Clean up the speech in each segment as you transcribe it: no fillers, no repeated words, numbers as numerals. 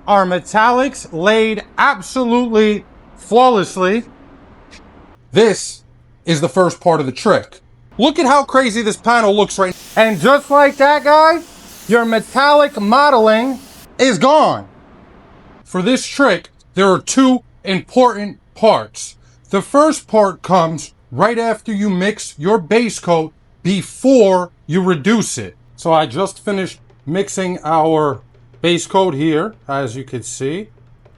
our metallics laid absolutely flawlessly. This is the first part of the trick. Look at how crazy this panel looks right now. And just like that, guys, your metallic mottling is gone. For this trick, there are two important parts. The first part comes right after you mix your base coat before you reduce it. So I just finished mixing our base coat here, as you can see.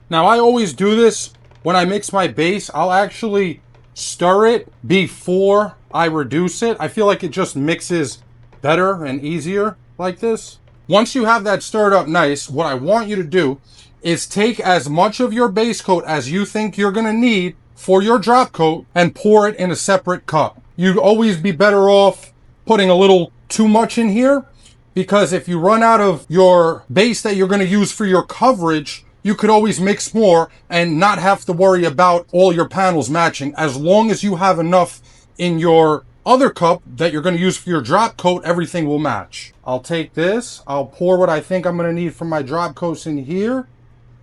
Now I always do this when I mix my base. I'll actually stir it before I reduce it. I feel like it just mixes better and easier like this. Once you have that stirred up nice, what I want you to do is take as much of your base coat as you think you're gonna need for your drop coat and pour it in a separate cup. You'd always be better off putting a little too much in here, because if you run out of your base that you're gonna use for your coverage, you could always mix more and not have to worry about all your panels matching. As long as you have enough in your other cup that you're going to use for your drop coat, everything will match. I'll take this, I'll pour what I think I'm going to need for my drop coats in here.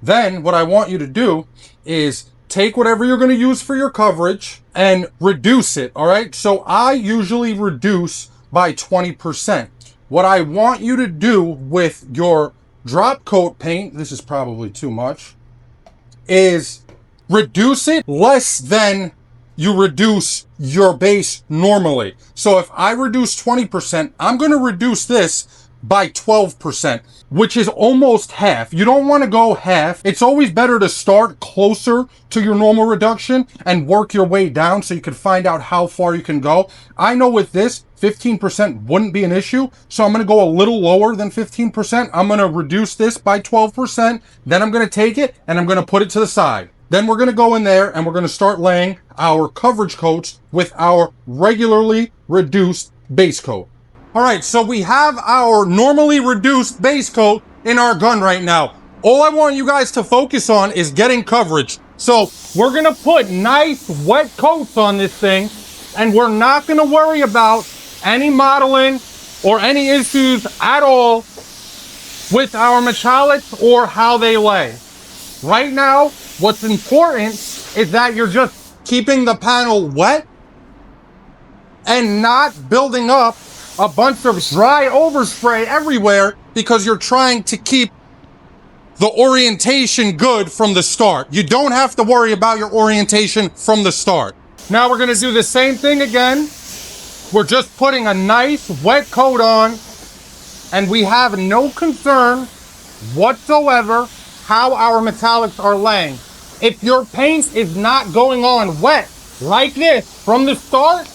Then what I want you to do is take whatever you're going to use for your coverage and reduce it, all right? So I usually reduce by 20%. What I want you to do with your drop coat paint, this is probably too much, is reduce it less than you reduce your base normally. So if I reduce 20%, I'm going to reduce this by 12%, which is almost half. You don't want to go half. It's always better to start closer to your normal reduction and work your way down so you can find out how far you can go. I know with this, 15% wouldn't be an issue, so I'm going to go a little lower than 15%. I'm going to reduce this by 12%, then I'm going to take it and I'm going to put it to the side. Then we're going to go in there and we're going to start laying our coverage coats with our regularly reduced base coat. All right, so we have our normally reduced base coat in our gun right now. All I want you guys to focus on is getting coverage. So we're going to put nice wet coats on this thing, and we're not going to worry about any mottling or any issues at all with our metallics or how they lay. Right now, what's important is that you're just keeping the panel wet and not building up a bunch of dry overspray everywhere, because you're trying to keep the orientation good from the start. You don't have to worry about your orientation from the start. Now we're going to do the same thing again. We're just putting a nice wet coat on, and we have no concern whatsoever how our metallics are laying. If your paint is not going on wet like this from the start,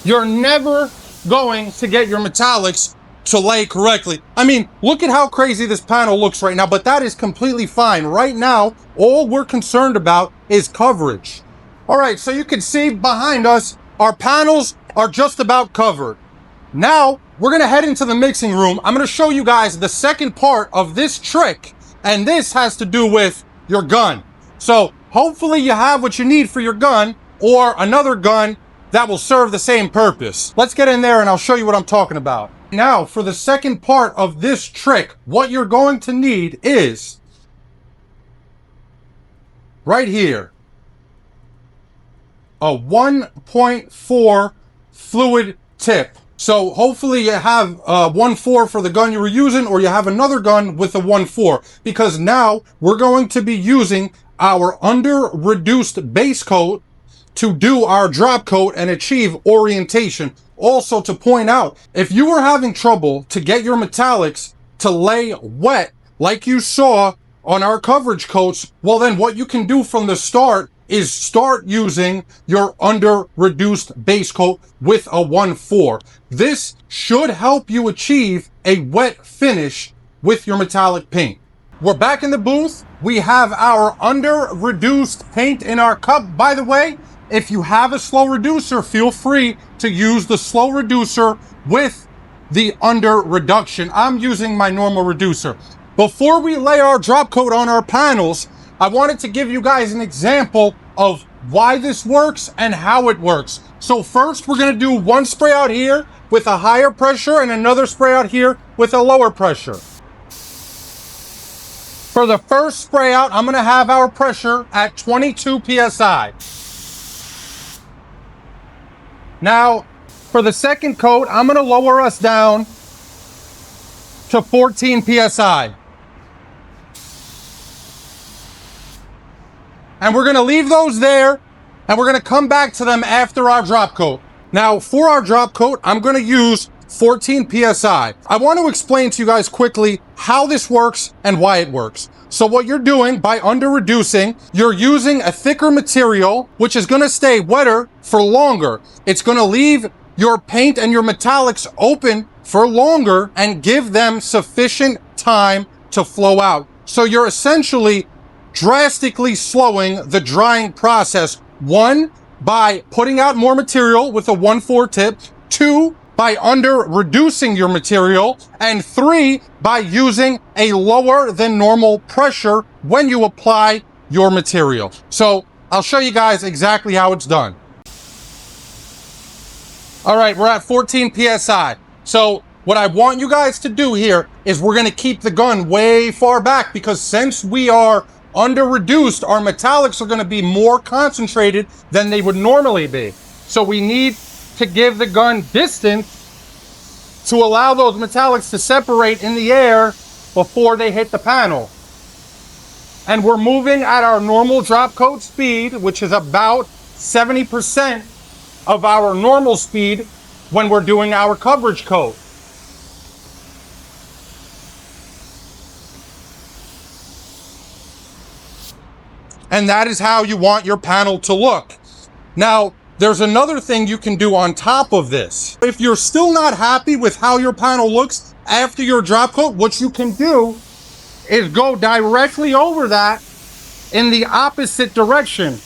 you're never going to get your metallics to lay correctly. I mean, look at how crazy this panel looks right now, but that is completely fine. Right now, all we're concerned about is coverage. All right, so you can see behind us, our panels are just about covered. Now, we're gonna head into the mixing room. I'm gonna show you guys the second part of this trick, and this has to do with your gun. So hopefully you have what you need for your gun or another gun that will serve the same purpose. Let's get in there and I'll show you what I'm talking about. Now, for the second part of this trick, what you're going to need is right here, a 1.4 fluid tip. So hopefully you have 1.4 for the gun you were using, or you have another gun with a 1.4, because now we're going to be using our under reduced base coat to do our drop coat and achieve orientation. Also, to point out, if you were having trouble to get your metallics to lay wet like you saw on our coverage coats, well then what you can do from the start is start using your under reduced base coat with a 1.4. This should help you achieve a wet finish with your metallic paint. We're back in the booth. We have our under reduced paint in our cup. By the way, if you have a slow reducer, feel free to use the slow reducer with the under reduction. I'm using my normal reducer. Before we lay our drop coat on our panels, I wanted to give you guys an example of why this works and how it works. So first, we're gonna do one spray out here with a higher pressure and another spray out here with a lower pressure. For the first spray out, I'm gonna have our pressure at 22 PSI. Now, for the second coat, I'm gonna lower us down to 14 PSI. And we're gonna leave those there, and we're gonna come back to them after our drop coat. Now, for our drop coat, I'm gonna use 14 PSI. I want to explain to you guys quickly how this works and why it works. So what you're doing by under reducing, you're using a thicker material, which is gonna stay wetter for longer. It's gonna leave your paint and your metallics open for longer and give them sufficient time to flow out. So you're essentially drastically slowing the drying process. One, by putting out more material with a 1/4 tip. Two, by under reducing your material. And three, by using a lower than normal pressure when you apply your material. So I'll show you guys exactly how it's done. All right, we're at 14 PSI. So what I want you guys to do here is we're gonna keep the gun way far back, because since we are under reduced, our metallics are gonna be more concentrated than they would normally be. So we need to give the gun distance to allow those metallics to separate in the air before they hit the panel. And we're moving at our normal drop coat speed, which is about 70% of our normal speed when we're doing our coverage coat. And that is how you want your panel to look. Now, there's another thing you can do on top of this. If you're still not happy with how your panel looks after your drop coat, what you can do is go directly over that in the opposite direction.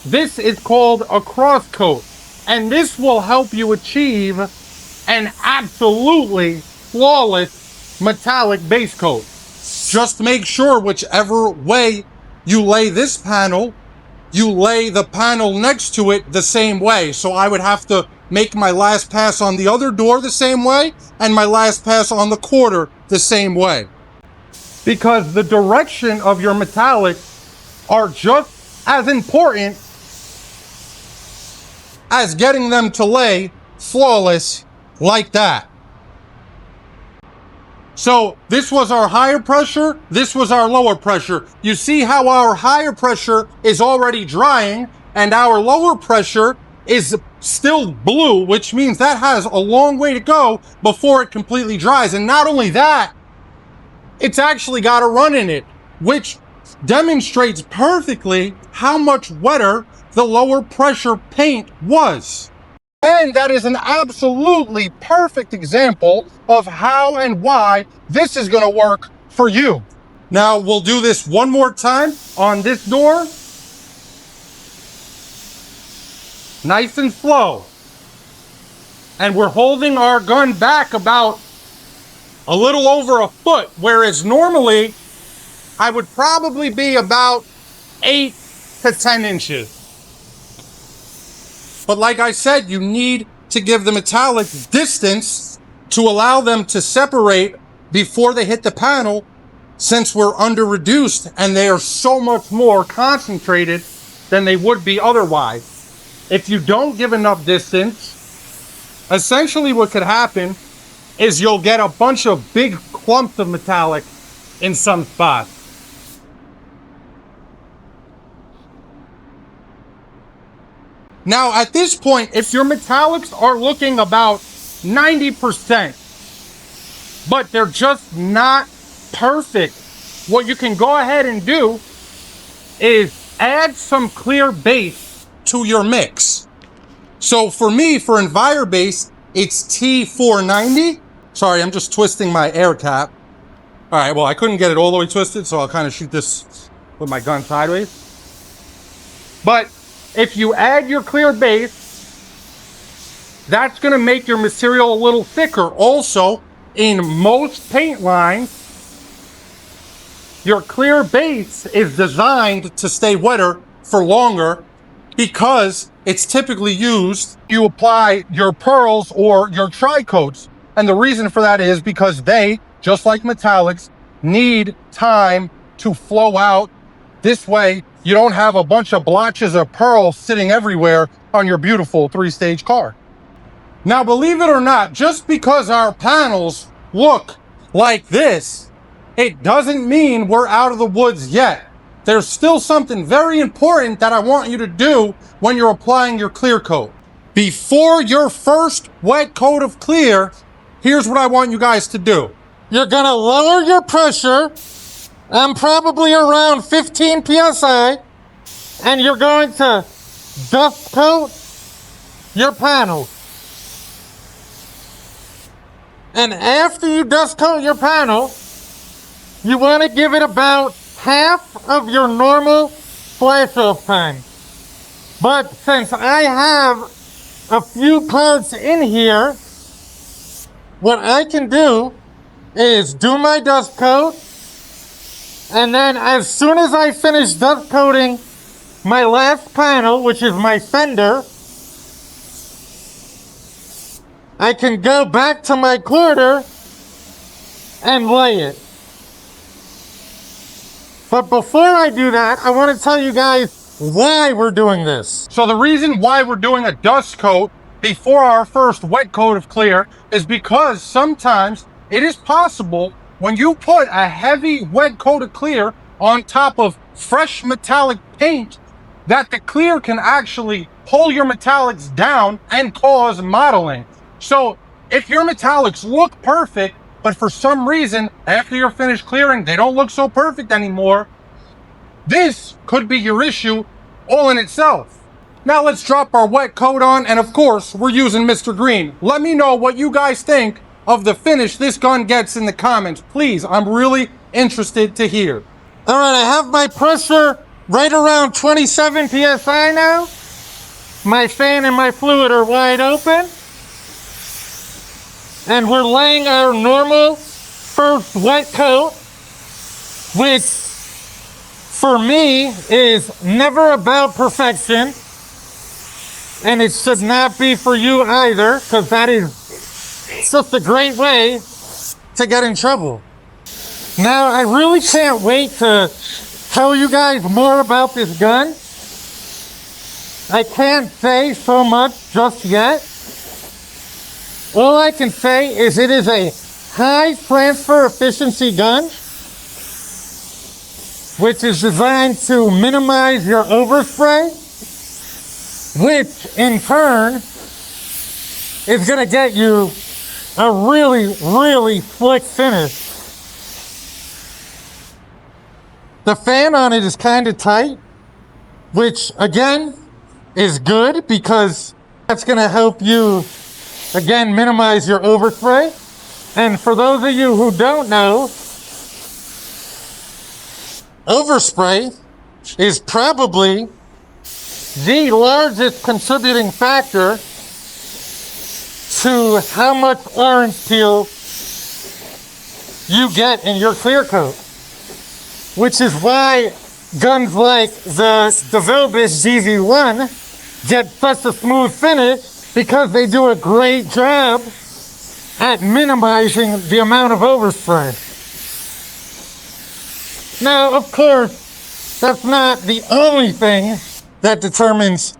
This is called a cross coat, and this will help you achieve an absolutely flawless metallic base coat. Just make sure whichever way you lay this panel, you lay the panel next to it the same way. So I would have to make my last pass on the other door the same way and my last pass on the quarter the same way. Because the direction of your metallics are just as important as getting them to lay flawless like that. So this was our higher pressure, this was our lower pressure. You see how our higher pressure is already drying and our lower pressure is still blue, which means that has a long way to go before it completely dries. And not only that, it's actually got a run in it, which demonstrates perfectly how much wetter the lower pressure paint was. And that is an absolutely perfect example of how and why this is gonna work for you. Now we'll do this one more time on this door. Nice and slow. And we're holding our gun back about a little over a foot, whereas normally I would probably be about 8 to 10 inches. But like I said, you need to give the metallic distance to allow them to separate before they hit the panel, since we're under reduced and they are so much more concentrated than they would be otherwise. If you don't give enough distance, essentially what could happen is you'll get a bunch of big clumps of metallic in some spots. Now, at this point, if your metallics are looking about 90%, but they're just not perfect, what you can go ahead and do is add some clear base to your mix. So for me, for EnviroBase, it's T490. Sorry, I'm just twisting my air cap. All right, well, I couldn't get it all the way twisted, so I'll kind of shoot this with my gun sideways. But if you add your clear base, that's gonna make your material a little thicker. Also, in most paint lines, your clear base is designed to stay wetter for longer because it's typically used, you apply your pearls or your tri-coats. And the reason for that is because they, just like metallics, need time to flow out. This way, you don't have a bunch of blotches of pearl sitting everywhere on your beautiful 3-stage car. Now, believe it or not, just because our panels look like this, it doesn't mean we're out of the woods yet. There's still something very important that I want you to do when you're applying your clear coat. Before your first wet coat of clear, here's what I want you guys to do. You're gonna lower your pressure. I'm probably around 15 psi, and you're going to dust coat your panel. And after you dust coat your panel, you want to give it about half of your normal flash off time. But since I have a few parts in here, what I can do is do my dust coat, and then as soon as I finish dust coating my last panel, which is my fender, I can go back to my quarter and lay it. But before I do that, I want to tell you guys why we're doing this. So the reason why we're doing a dust coat before our first wet coat of clear is because sometimes it is possible when you put a heavy wet coat of clear on top of fresh metallic paint that the clear can actually pull your metallics down and cause mottling. So if your metallics look perfect, but for some reason, after you're finished clearing, they don't look so perfect anymore, this could be your issue all in itself. Now let's drop our wet coat on, and of course, we're using Mr. Green. Let me know what you guys think of the finish this gun gets in the comments. Please, I'm really interested to hear. All right, I have my pressure right around 27 psi now. My fan and my fluid are wide open. And we're laying our normal first wet coat, which for me is never about perfection, and it should not be for you either, because that is just a great way to get in trouble. Now, I really can't wait to tell you guys more about this gun. I can't say so much just yet. All I can say is it is a high transfer efficiency gun, which is designed to minimize your overspray, which in turn is going to get you a really, really slick finish. The fan on it is kind of tight, which again is good because that's going to help you again minimize your overspray. And for those of you who don't know, overspray is probably the largest contributing factor to how much orange peel you get in your clear coat, which is why guns like the DeVilbiss GV1 get such a smooth finish, because they do a great job at minimizing the amount of overspray. Now, of course, that's not the only thing that determines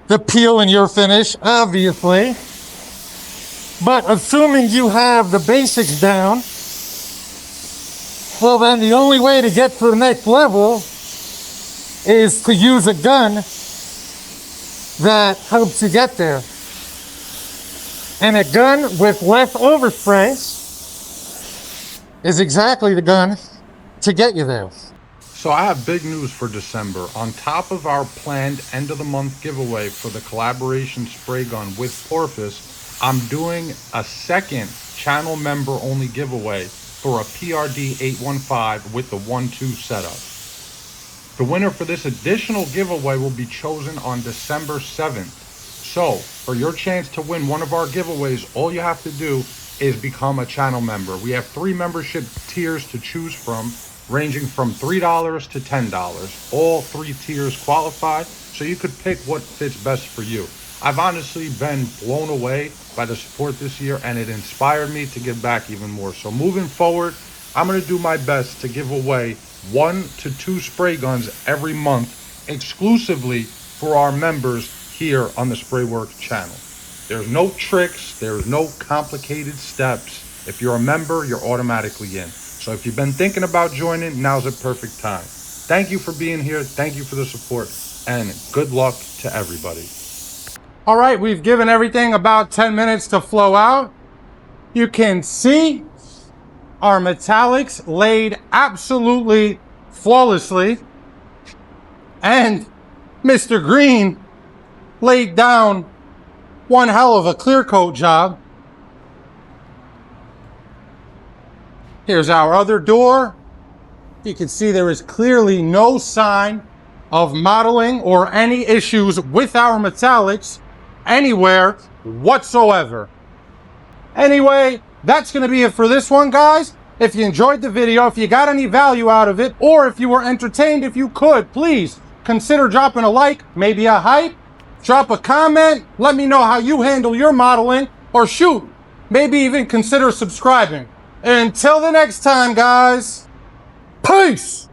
the peel in your finish, obviously. But assuming you have the basics down, well then the only way to get to the next level is to use a gun that helps you get there. And a gun with less overspray is exactly the gun to get you there. So I have big news for December. On top of our planned end of the month giveaway for the collaboration spray gun with Porpoise, I'm doing a second channel member only giveaway for a PRD 815 with the 1-2 setup. The winner for this additional giveaway will be chosen on December 7th. So, for your chance to win one of our giveaways, all you have to do is become a channel member. We have 3 membership tiers to choose from, ranging from $3 to $10. All 3 tiers qualify, so you could pick what fits best for you. I've honestly been blown away by the support this year, and it inspired me to give back even more. So moving forward, I'm going to do my best to give away 1 to 2 spray guns every month exclusively for our members here on the Sprayworks channel. There's no tricks, there's no complicated steps. If you're a member, you're automatically in. So if you've been thinking about joining, now's a perfect time. Thank you for being here, thank you for the support, and good luck to everybody. All right, we've given everything about 10 minutes to flow out. You can see our metallics laid absolutely flawlessly. And Mr. Green laid down one hell of a clear coat job. Here's our other door. You can see there is clearly no sign of mottling or any issues with our metallics anywhere whatsoever. Anyway, that's going to be it for this one, guys. If you enjoyed the video, if you got any value out of it, or if you were entertained, if you could, please consider dropping a like, maybe a hype, drop a comment, let me know how you handle your modeling, or shoot, maybe even consider subscribing. Until the next time, guys, peace!